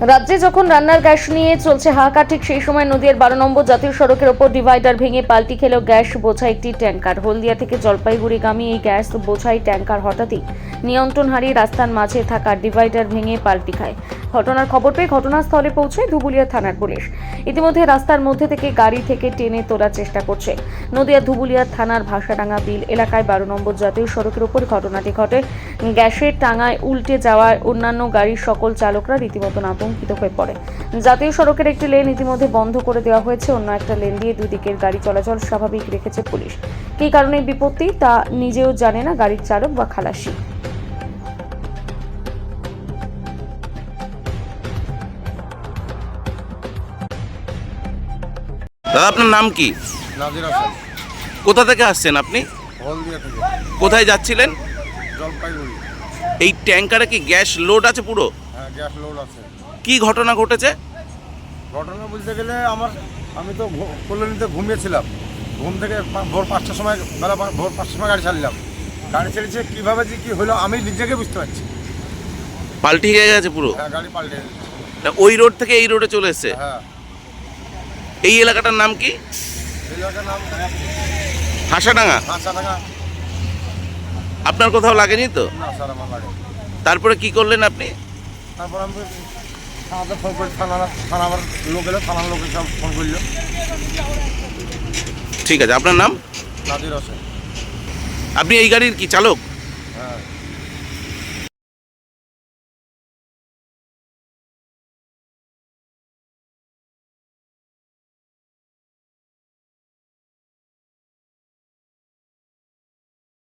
রাজ্যে যখন রান্নার গ্যাস নিয়ে চলছে হাহাকার, ঠিক সেই সময় নদিয়ার 12 নম্বর জাতীয় সড়কের ওপর ডিভাইডার ভেঙে পাল্টি খেল গ্যাস বোঝাই একটি ট্যাঙ্কার। হলদিয়া থেকে জলপাইগুড়িগামী এই গ্যাস বোঝাই ট্যাঙ্কার হঠাৎই নিয়ন্ত্রণ হারিয়ে রাস্তার মাঝে থাকা ডিভাইডার ভেঙে পাল্টি খায়। ঘটনার খবর পেয়ে ঘটনাস্থলে পৌঁছায় ধুবুলিয়া থানার পুলিশ। ইতিমধ্যে রাস্তার মধ্যে থেকে গাড়ি থেকে টেনে তোলার চেষ্টা করছে। নদিয়া ধুবুলিয়া থানার ভাষাডাঙ্গা বিল এলাকায় 12 নম্বর জাতীয় সড়কের ওপর ঘটনাটি ঘটে। গ্যাসের টাঙায় উল্টে যাওয়ায় অন্যান্য গাড়ির সকল চালকরা রীতিমতো আতঙ্কিত হয়ে পড়ে। জাতীয় সড়কের একটি লেন ইতিমধ্যে বন্ধ করে দেওয়া হয়েছে, অন্য একটা লেন দিয়ে দুই দিকের গাড়ি চলাচল স্বাভাবিক রেখেছে পুলিশ। কী কারণে বিপত্তি তা নিজেও জানে না গাড়ির চালক বা খালাসি। দাদা, আপনার নাম কি? নাজির হোসেন। কোথা থেকে আসছেন আপনি? হলদিয়া থেকে কোথায় যাচ্ছিলেন? জলপাইগুড়ি। এই ট্যাঙ্কারে কি গ্যাস লোড আছে পুরো? হ্যাঁ, গ্যাস লোড আছে। কি ঘটনা ঘটেছে? ঘটনা বলতে গেলে আমি তো কল্যাণীতে ঘুমিয়েছিলাম। ঘুম থেকে ভোর 5টার সময় ভোর 5টার সময় গাড়ি ছাড়লাম। গাড়ি ছেড়েছে কীভাবে যে কী হলো আমি নিজেকে বুঝতে পারছি। পাল্টি হয়ে গেছে পুরো? হ্যাঁ, গাড়ি পাল্টে। তা ওই রোড থেকে এই রোডে চলে এসছে? হ্যাঁ। এই এলাকাটার নাম কি? এলাকার নাম হাসাডাঙ্গা। হাসাডাঙ্গা। আপনার কোথাও লাগেনি তো? না স্যার, আমার লাগে। তারপরে কি করলেন আপনি? তারপর আমি থানাতে ফোন করি, থানার লোক এলো, থানার লোক সব ফোন করলো। ঠিক আছে, আপনার নাম? নাজির হোসেন। আপনি এই গাড়ির কি চালক?